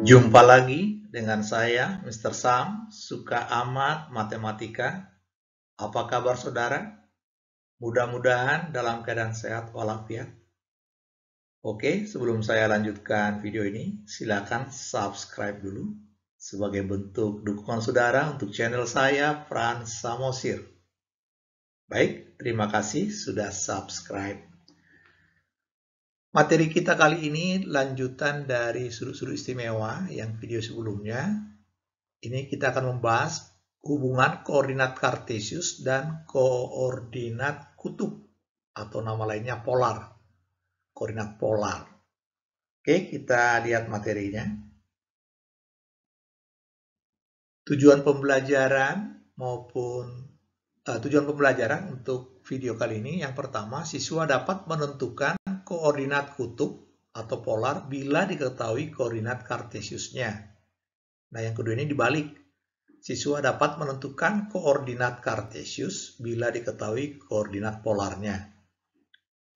Jumpa lagi dengan saya, Mr. Sam, suka amat matematika. Apa kabar saudara? Mudah-mudahan dalam keadaan sehat walafiat. Oke, sebelum saya lanjutkan video ini, silakan subscribe dulu sebagai bentuk dukungan saudara untuk channel saya, Frans Samosir. Baik, terima kasih sudah subscribe. Materi kita kali ini lanjutan dari sudut-sudut istimewa yang video sebelumnya. Ini kita akan membahas hubungan koordinat kartesius dan koordinat kutub atau nama lainnya polar. Koordinat polar. Oke, kita lihat materinya. Tujuan pembelajaran untuk video kali ini yang pertama, siswa dapat menentukan koordinat kutub atau polar bila diketahui koordinat kartesiusnya. Nah, yang kedua ini dibalik. Siswa dapat menentukan koordinat kartesius bila diketahui koordinat polarnya.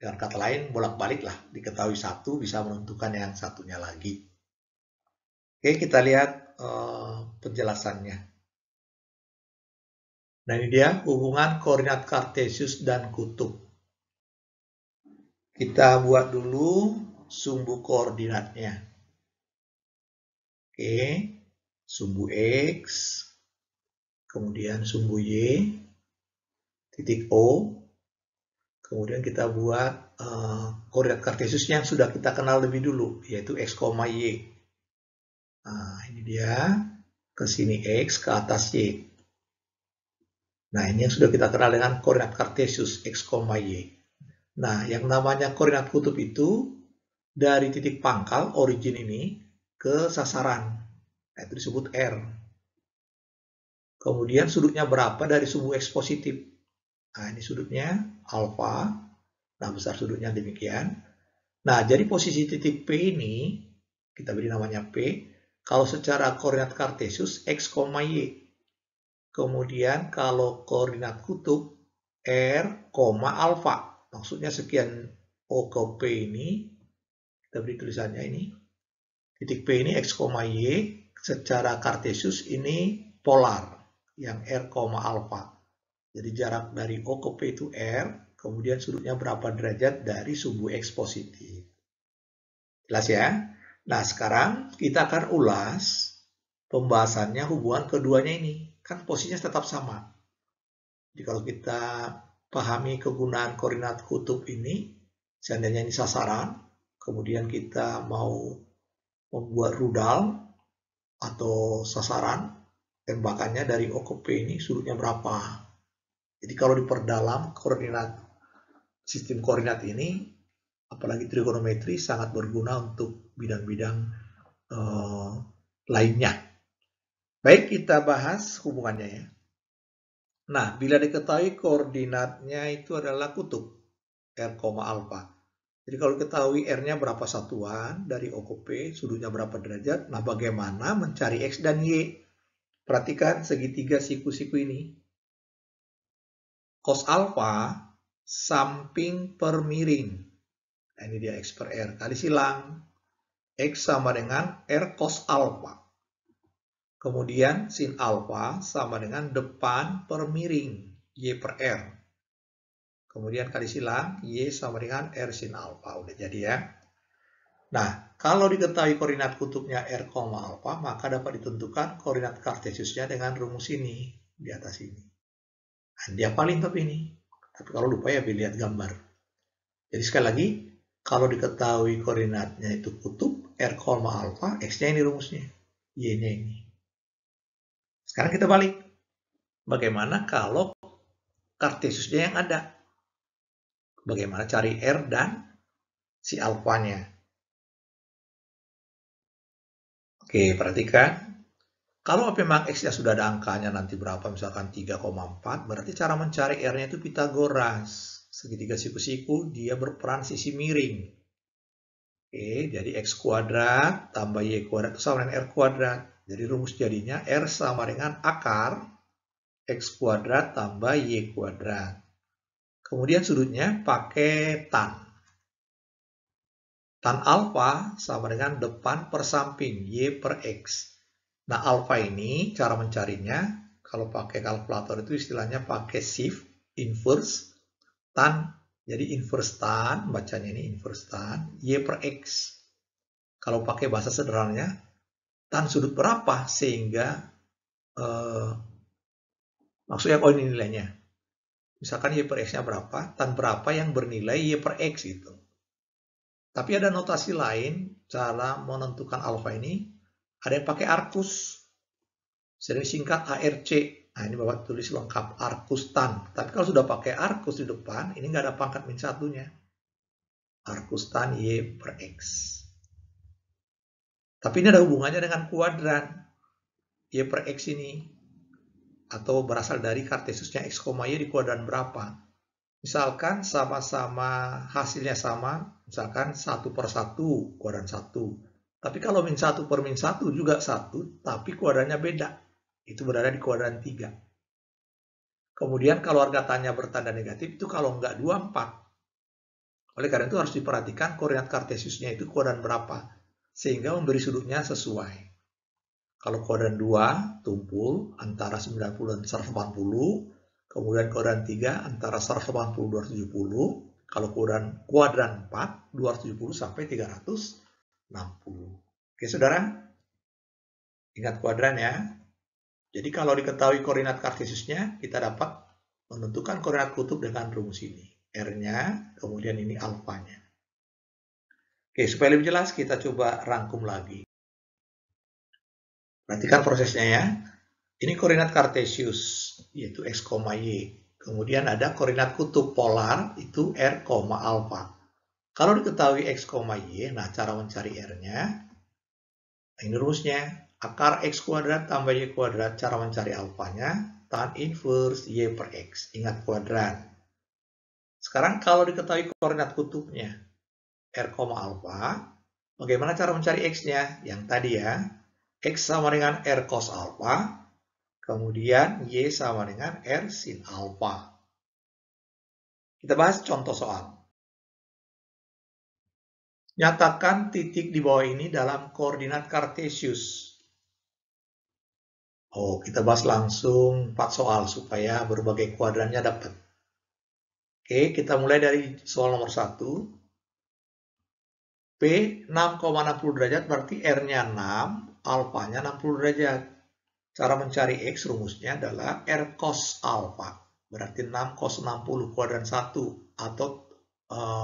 Dengan kata lain, bolak-balik lah. Diketahui satu bisa menentukan yang satunya lagi. Oke, kita lihat penjelasannya. Nah, ini dia hubungan koordinat kartesius dan kutub. Kita buat dulu sumbu koordinatnya. Oke, sumbu X, kemudian sumbu Y, titik O, kemudian kita buat koordinat kartesius yang sudah kita kenal lebih dulu, yaitu X, Y. Nah, ini dia, ke sini X, ke atas Y. Nah, ini yang sudah kita kenal dengan koordinat kartesius X, Y. Nah, yang namanya koordinat kutub itu dari titik pangkal, origin ini, ke sasaran. Nah, itu disebut R. Kemudian sudutnya berapa dari sumbu X positif? Nah, ini sudutnya alfa. Nah, besar sudutnya demikian. Nah, jadi posisi titik P ini, kita beri namanya P, kalau secara koordinat kartesius X, Y. Kemudian kalau koordinat kutub R, alfa. Maksudnya sekian O ke P ini, kita beri tulisannya ini. Titik P ini X, Y, secara kartesius ini polar, yang R, alfa. Jadi jarak dari O ke P itu R, kemudian sudutnya berapa derajat dari sumbu X positif. Jelas ya? Nah, sekarang kita akan ulas pembahasannya hubungan keduanya ini. Kan posisinya tetap sama. Jadi kalau kita pahami kegunaan koordinat kutub ini, seandainya ini sasaran, kemudian kita mau membuat rudal atau sasaran, tembakannya dari O ke P ini sudutnya berapa. Jadi kalau diperdalam sistem koordinat ini, apalagi trigonometri, sangat berguna untuk bidang-bidang lainnya. Baik, kita bahas hubungannya ya. Nah, bila diketahui koordinatnya itu adalah kutub, R, alfa. Jadi kalau diketahui R-nya berapa satuan dari O ke P, sudutnya berapa derajat, nah bagaimana mencari X dan Y? Perhatikan segitiga siku-siku ini. Cos alfa samping per miring. Nah, ini dia X per R. Kali silang. X sama dengan R cos alfa. Kemudian sin alfa sama dengan depan per miring, Y per R. Kemudian kali silang, Y sama dengan R sin alfa. Udah jadi ya. Nah, kalau diketahui koordinat kutubnya R, alfa, maka dapat ditentukan koordinat kartesiusnya dengan rumus ini, di atas ini. Nah, dia paling top ini. Tapi kalau lupa ya lihat gambar. Jadi sekali lagi, kalau diketahui koordinatnya itu kutub, R, alfa, X-nya ini rumusnya, Y-nya ini. Sekarang kita balik. Bagaimana kalau kartesiusnya yang ada? Bagaimana cari R dan si alfanya? Oke, perhatikan. Kalau memang X-nya sudah ada angkanya nanti berapa, misalkan 3,4, berarti cara mencari R-nya itu Pitagoras. Segitiga siku-siku, dia berperan sisi miring. Oke, jadi X kuadrat tambah Y kuadrat itu sama dengan R kuadrat. Jadi rumus jadinya R sama dengan akar X kuadrat tambah Y kuadrat. Kemudian sudutnya pakai tan. Tan alfa sama dengan depan per samping, Y per X. Nah, alfa ini cara mencarinya, kalau pakai kalkulator itu istilahnya pakai shift, inverse, tan. Jadi inverse tan, bacanya ini inverse tan, Y per X. Kalau pakai bahasa sederhananya, tan sudut berapa sehingga, maksudnya ini nilainya. Misalkan Y per X-nya berapa, tan berapa yang bernilai Y per X itu. Tapi ada notasi lain, cara menentukan alfa ini, ada yang pakai arcus, sering singkat ARC. Nah, ini Bapak tulis lengkap, arcus tan. Tapi kalau sudah pakai arcus di depan, ini nggak ada pangkat min satunya. Arcus tan Y per X. Tapi ini ada hubungannya dengan kuadran Y per X ini. Atau berasal dari kartesiusnya X, Y di kuadran berapa. Misalkan sama-sama hasilnya sama, misalkan 1 per 1, kuadran 1. Tapi kalau min 1 per min 1 juga 1, tapi kuadrannya beda. Itu berada di kuadran 3. Kemudian kalau harga tanya bertanda negatif, itu kalau enggak 2, 4. Oleh karena itu harus diperhatikan koordinat kartesiusnya itu kuadran berapa. Sehingga memberi sudutnya sesuai. Kalau kuadran 2, tumpul antara 90 dan 180. Kemudian kuadran 3 antara 180 dan 270. Kalau kuadran 4, 270 sampai 360. Oke, saudara? Ingat kuadran ya. Jadi kalau diketahui koordinat kartesiusnya, kita dapat menentukan koordinat kutub dengan rumus ini. R-nya, kemudian ini alfanya. Oke, supaya lebih jelas kita coba rangkum lagi. Perhatikan prosesnya ya. Ini koordinat kartesius, yaitu X, Y. Kemudian ada koordinat kutub polar, itu R, alfa. Kalau diketahui X, Y, nah cara mencari R-nya, ini rumusnya. Akar X kuadrat tambah Y kuadrat, cara mencari alfanya, tan inverse Y per X. Ingat kuadran. Sekarang kalau diketahui koordinat kutubnya, R, alfa, bagaimana cara mencari X-nya? Yang tadi ya, X sama dengan R cos alfa, kemudian Y sama dengan R sin alfa. Kita bahas contoh soal. Nyatakan titik di bawah ini dalam koordinat kartesius. Oh, kita bahas langsung 4 soal supaya berbagai kuadrannya dapat. Oke, kita mulai dari soal nomor 1. P 6,60 derajat berarti R-nya 6, alfanya 60 derajat. Cara mencari X rumusnya adalah R cos alfa. Berarti 6 cos 60 kuadran 1 atau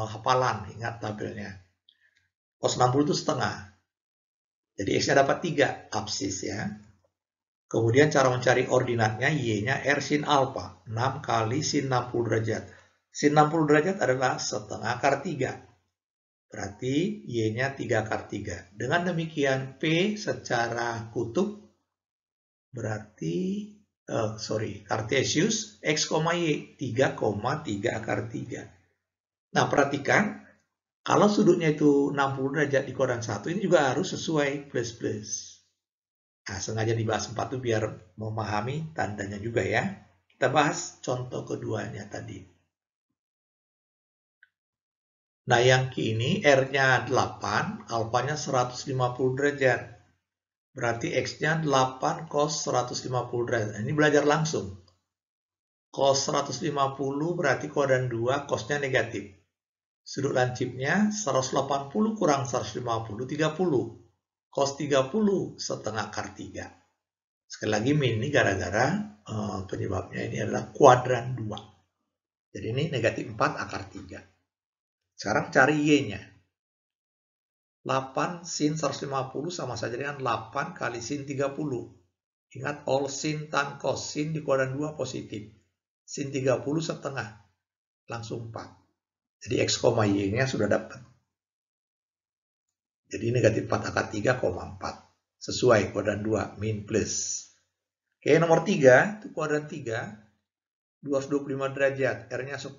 hafalan, ingat tabelnya. Cos 60 itu setengah. Jadi X-nya dapat 3, absis ya. Kemudian cara mencari ordinatnya, Y-nya R sin alfa. 6 kali sin 60 derajat. Sin 60 derajat adalah setengah akar 3. Berarti Y-nya 3 akar 3. Dengan demikian P secara kutub berarti, kartesius X, Y, 3,3 akar 3. Nah, perhatikan, kalau sudutnya itu 60 derajat di kuadran 1, ini juga harus sesuai plus-plus. Nah, sengaja dibahas 4 itu biar memahami tandanya juga ya. Kita bahas contoh keduanya tadi. Nah, yang kini R-nya 8, alfanya 150 derajat. Berarti X-nya 8 cos 150 derajat. Ini belajar langsung. Cos 150 berarti kuadran 2, cosnya negatif. Sudut lancipnya 180 kurang 150, 30. Cos 30 setengah akar 3. Sekali lagi min ini gara-gara penyebabnya ini adalah kuadran 2. Jadi ini negatif 4 akar 3. Sekarang cari Y-nya. 8 sin 150 sama saja dengan 8 kali sin 30. Ingat all sin tan cos. Sin di kuadran 2 positif. Sin 30 setengah. Langsung 4. Jadi X, Y-nya sudah dapat. Jadi negatif 4 akar 3, 4. Sesuai kuadran 2, min plus. Oke, nomor 3, itu kuadran 3. 225 derajat, R-nya 10.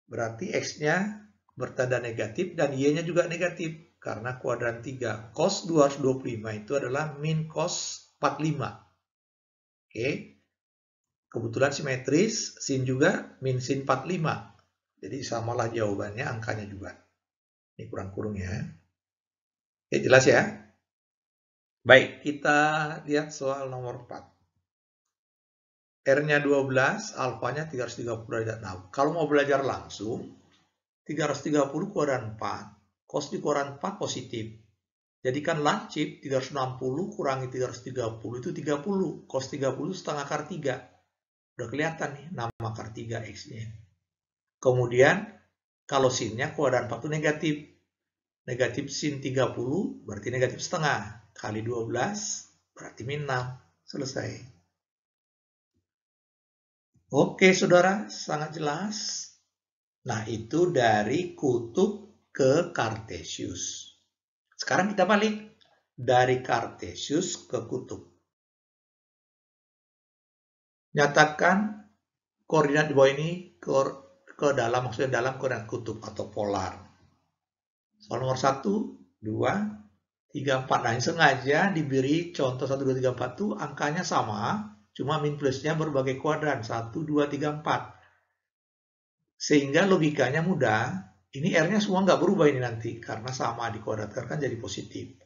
Berarti X-nya bertanda negatif dan Y-nya juga negatif. Karena kuadran 3. Cos 225 itu adalah min cos 45. Oke. Kebetulan simetris, sin juga min sin 45. Jadi samalah jawabannya, angkanya juga. Ini kurang kurungnya. Oke, jelas ya? Baik, kita lihat soal nomor 4. R-nya 12, alfanya 330 derajat. Nah, kalau mau belajar langsung, 330 kuadran 4, cos di kuadran 4 positif. Jadikan lancip 360 kurangi 330 itu 30. Cos 30 setengah akar 3. Udah kelihatan nih, 6 akar 3 X-nya. Kemudian, kalau sinnya kuadran 4 itu negatif. Negatif sin 30 berarti negatif setengah. Kali 12 berarti min 6. Selesai. Oke, saudara, sangat jelas. Nah, itu dari kutub ke Kartesius. Sekarang kita balik dari Kartesius ke kutub. Nyatakan koordinat di bawah ini ke dalam, maksudnya dalam koordinat kutub atau polar. Soal nomor 1, 2, 3, 4. Nah, ini sengaja diberi contoh 1, 2, 3, 4 itu angkanya sama, cuma min plusnya berbagai kuadran. 1, 2, 3, 4. Sehingga logikanya mudah. Ini R-nya semua nggak berubah ini nanti, karena sama dikuadratkan jadi positif.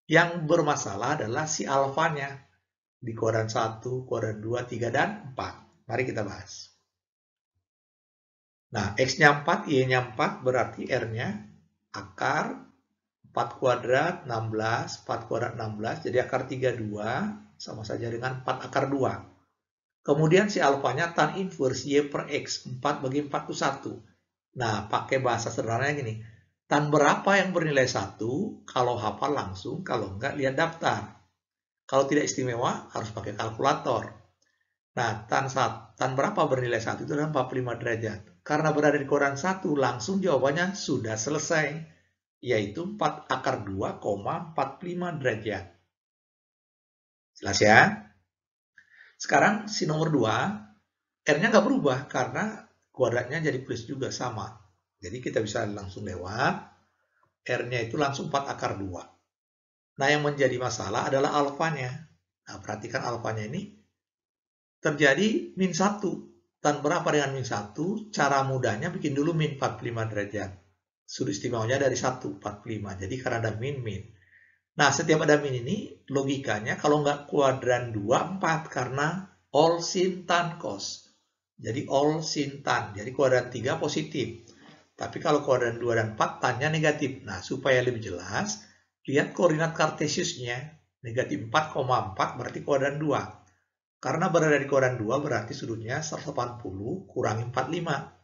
Yang bermasalah adalah si alfanya. Di kuadran 1, kuadran 2, 3, dan 4. Mari kita bahas. Nah, X-nya 4, Y-nya 4, berarti R-nya akar 4 kuadrat 16, 4 kuadrat 16, jadi akar 32, sama saja dengan 4 akar 2. Kemudian si alfanya tan inverse Y per X, 4 bagi 4 itu 1. Nah, pakai bahasa sederhananya gini, tan berapa yang bernilai 1, kalau hafal langsung, kalau enggak lihat daftar. Kalau tidak istimewa, harus pakai kalkulator. Nah, tan berapa bernilai 1 itu adalah 45 derajat. Karena berada di kuadran 1, langsung jawabannya sudah selesai, yaitu 4 akar 2, 45 derajat. Jelas ya? Sekarang si nomor 2, R-nya nggak berubah karena kuadratnya jadi plus juga sama. Jadi kita bisa langsung lewat, R-nya itu langsung 4 akar 2. Nah, yang menjadi masalah adalah alfanya. Nah, perhatikan alfanya ini terjadi min 1. Tan berapa dengan min 1? Cara mudahnya bikin dulu min 45 derajat. Sudut istimewanya dari 1, 45. Jadi karena ada min. Nah, setiap ada min ini, logikanya kalau nggak kuadran 2, 4. Karena all sin tan cos. Jadi all sin tan. Jadi kuadran 3 positif. Tapi kalau kuadran 2 dan 4, tannya negatif. Nah, supaya lebih jelas, lihat koordinat Kartesiusnya. Negatif 4,4 berarti kuadran 2. Karena berada di kuadran 2 berarti sudutnya 180 kurangi 45.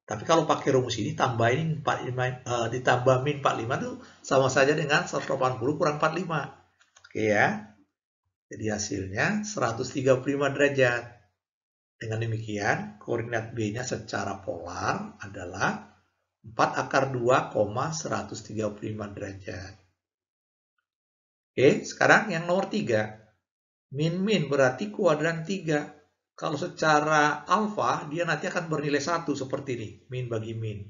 Tapi kalau pakai rumus ini tambahin 45, ditambah min 45 itu sama saja dengan 180 kurang 45. Oke ya. Jadi hasilnya 135 derajat. Dengan demikian, koordinat B-nya secara polar adalah 4 akar 2, 135 derajat. Oke, sekarang yang nomor 3. Min berarti kuadran 3. Kalau secara alfa, dia nanti akan bernilai 1 seperti ini. Min bagi min.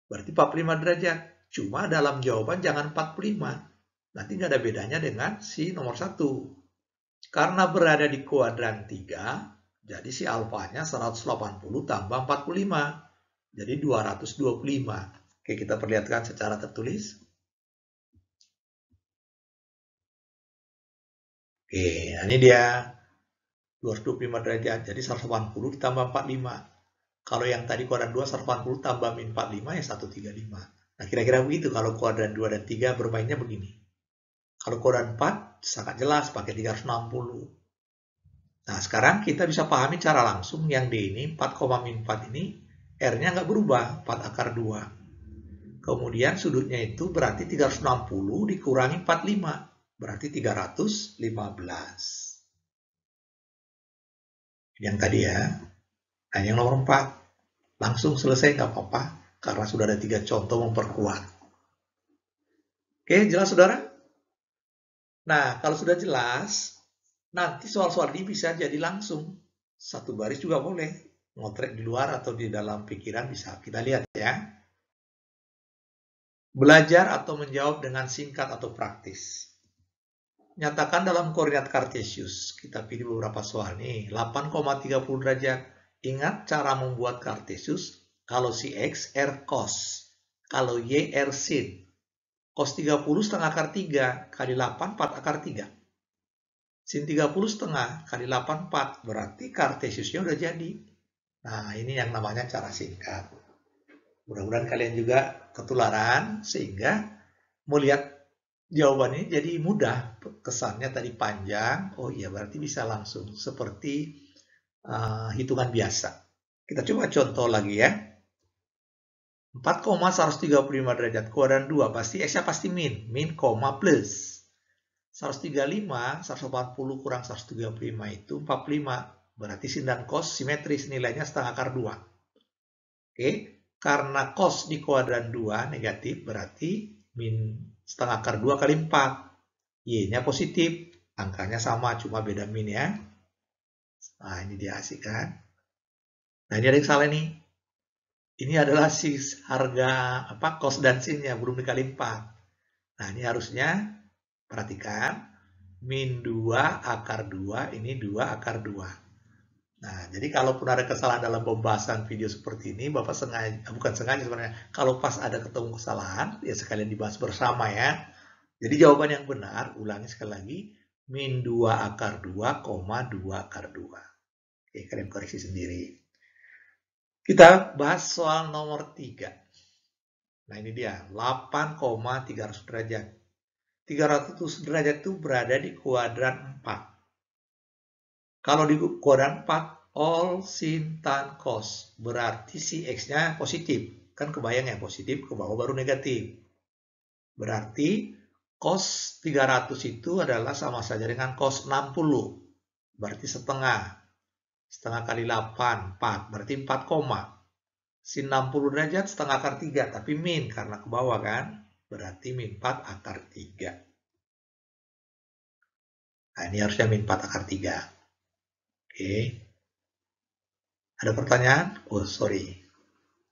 Berarti 45 derajat. Cuma dalam jawaban jangan 45. Nanti nggak ada bedanya dengan si nomor 1. Karena berada di kuadran 3, jadi si alfanya 180 tambah 45. Jadi 225. Oke, kita perlihatkan secara tertulis. Oke, nah ini dia 225 derajat, jadi 180 ditambah 45. Kalau yang tadi kuadran 2, 180 tambah min 45 ya 135. Nah, kira-kira begitu kalau kuadran 2 dan 3 bermainnya begini. Kalau kuadran 4, sangat jelas pakai 360. Nah, sekarang kita bisa pahami cara langsung yang D ini, 4, min 4 ini, R-nya nggak berubah, 4 akar 2. Kemudian sudutnya itu berarti 360 dikurangi 45, berarti 315. Yang tadi ya. Nah, yang nomor 4. Langsung selesai nggak apa-apa, karena sudah ada 3 contoh memperkuat. Oke, jelas saudara? Nah, kalau sudah jelas, nanti soal-soal ini bisa jadi langsung. Satu baris juga boleh. Ngotrek di luar atau di dalam pikiran bisa. Kita lihat ya. Belajar atau menjawab dengan singkat atau praktis. Nyatakan dalam koordinat Kartesius. Kita pilih beberapa soal nih. 8,30 derajat. Ingat cara membuat Kartesius. Kalau si X, R cos. Kalau Y, R, sin. Cos 30 setengah akar 3 kali 8, 4 akar 3. Sin 30 setengah kali 8, 4. Berarti kartesiusnya udah jadi. Nah, ini yang namanya cara singkat. Mudah-mudahan kalian juga ketularan, sehingga melihat jawaban ini jadi mudah. Kesannya tadi panjang, oh iya berarti bisa langsung. Seperti hitungan biasa. Kita coba contoh lagi ya. 4,135 derajat kuadran 2, pasti X-nya pasti min, koma plus. 135, 140 kurang 135 itu 45, berarti sin dan cos simetris, nilainya setengah akar 2. Oke, karena cos di kuadran 2 negatif, berarti min setengah akar 2 kali 4. Y-nya positif, angkanya sama, cuma beda min ya. Nah, ini dia asik kan. Nah, ini ada yang salah nih. Ini adalah harga cos dan sinnya belum dikali 4. Nah, ini harusnya perhatikan min 2 akar 2 ini 2 akar 2. Nah, jadi kalaupun ada kesalahan dalam pembahasan video seperti ini, Bapak sengaja, bukan sengaja sebenarnya, kalau pas ada ketemu kesalahan, ya sekalian dibahas bersama ya. Jadi jawaban yang benar, ulangi sekali lagi, min 2 akar 2, 2 akar 2. Oke, kalian koreksi sendiri. Kita bahas soal nomor 3. Nah, ini dia, 8,300 derajat. 300 derajat itu berada di kuadran 4. Kalau di kuadran 4, all sin tan cos. Berarti si X-nya positif. Kan kebayang ya, positif ke bawah baru negatif. Berarti cos 300 itu adalah sama saja dengan cos 60. Berarti setengah. Setengah kali 8, 4. Berarti 4 koma. Sin 60 derajat setengah akar 3. Tapi min karena ke bawah kan. Berarti min 4 akar 3. Nah, ini harusnya min 4 akar 3. Oke. Ada pertanyaan? Oh, sorry.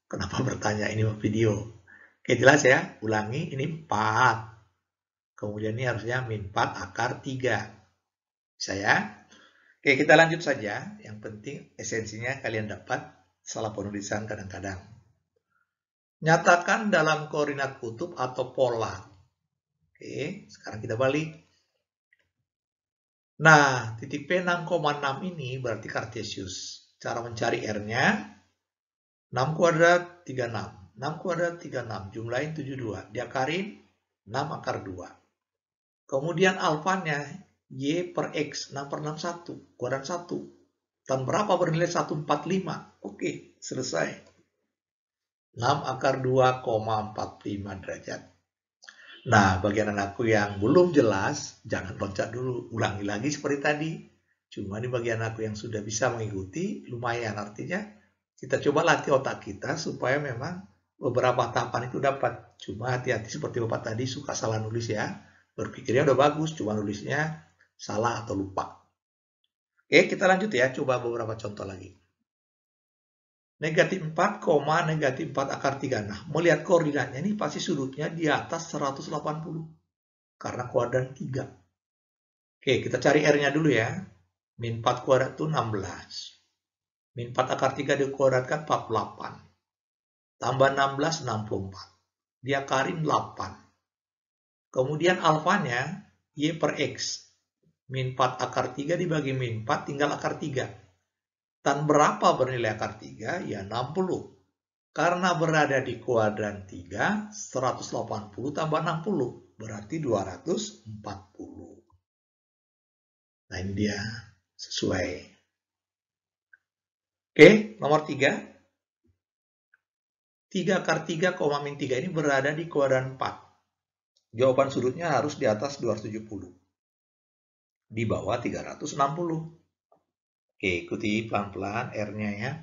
Kenapa bertanya? Ini video. Oke, jelas ya. Ulangi, ini 4. Kemudian ini harusnya min 4 akar 3. Bisa ya? Oke, kita lanjut saja. Yang penting esensinya kalian dapat. Salah penulisan kadang-kadang. Nyatakan dalam koordinat kutub atau pola. Oke, sekarang kita balik. Nah, titik P 6,6 ini berarti kartesius. Cara mencari R-nya, 6 kuadrat 36. 6 kuadrat 36, jumlahin 72. Diakarin 6 akar 2. Kemudian alfanya, Y per X, 6 per 6, 1. Kuadran 1. Tan berapa bernilai 145? Oke, selesai. 6 akar 2,45 derajat. Nah, bagian anakku yang belum jelas, jangan loncat dulu. Ulangi lagi seperti tadi. Cuma di bagian aku yang sudah bisa mengikuti, lumayan. Artinya, kita coba latih otak kita supaya memang beberapa tahapan itu dapat. Cuma hati-hati seperti Bapak tadi, suka salah nulis ya. Berpikirnya udah bagus, cuma nulisnya salah atau lupa. Oke, kita lanjut ya. Coba beberapa contoh lagi. Negatif 4, negatif 4 akar 3. Nah, melihat koordinatnya ini pasti sudutnya di atas 180. Karena kuadran 3. Oke, kita cari R-nya dulu ya. Min 4 kuadrat itu 16. Min 4 akar 3 dikuadratkan 48. Tambah 16, 64. Diakarin 8. Kemudian alfanya, Y per X. Min 4 akar 3 dibagi min 4 tinggal akar 3. Tan berapa bernilai akar 3? Ya 60. Karena berada di kuadran 3, 180 tambah 60. Berarti 240. Nah, ini dia. Sesuai. Oke, nomor 3. 3 akar 3, min 3 ini berada di kuadran 4. Jawaban sudutnya harus di atas 270. Di bawah 360. Oke, ikuti pelan-pelan R-nya ya.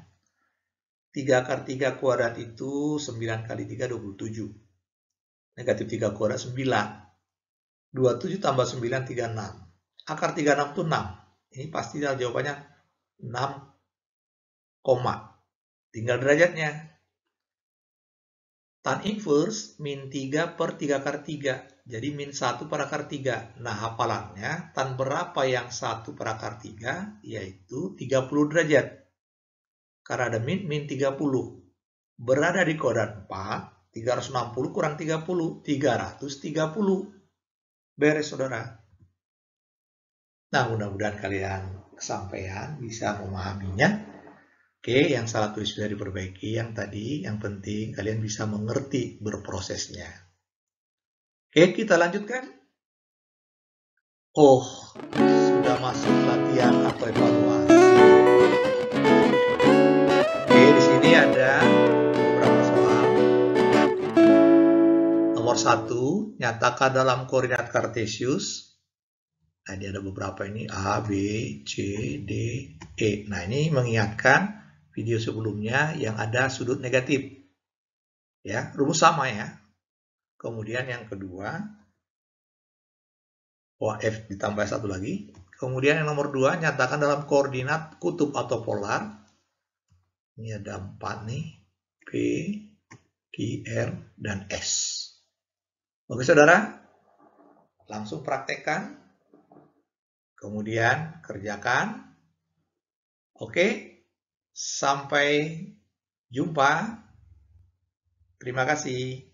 3 akar 3 kuadrat itu 9 kali 3, 27. Negatif 3 kuadrat 9. 27 tambah 9, 36. Akar 36 itu 6. Ini pasti jawabannya 6, tinggal derajatnya. Tan inverse min 3 per 3 akar 3. Jadi min 1 per akar 3. Nah, hafalannya, tan berapa yang 1 per akar 3? Yaitu 30 derajat. Karena ada min 30. Berada di kuadran 4, 360 kurang 30, 330. Beres, saudara. Nah, mudah-mudahan kalian kesampaian, bisa memahaminya. Oke, yang salah tulis bisa diperbaiki. Yang tadi, yang penting kalian bisa mengerti berprosesnya. Oke, kita lanjutkan. Oh, sudah masuk latihan atau evaluasi. Oke, di sini ada beberapa soal. Nomor 1, nyatakan dalam koordinat kartesius. Nah, ini ada beberapa ini, A, B, C, D, E. Nah, ini mengingatkan video sebelumnya yang ada sudut negatif. Ya, rumus sama ya. Kemudian yang kedua, F ditambah satu lagi. Kemudian yang nomor 2, nyatakan dalam koordinat kutub atau polar. Ini ada 4 nih, P, Q, R, dan S. Oke, saudara, langsung praktekkan. Kemudian kerjakan. Oke, sampai jumpa. Terima kasih.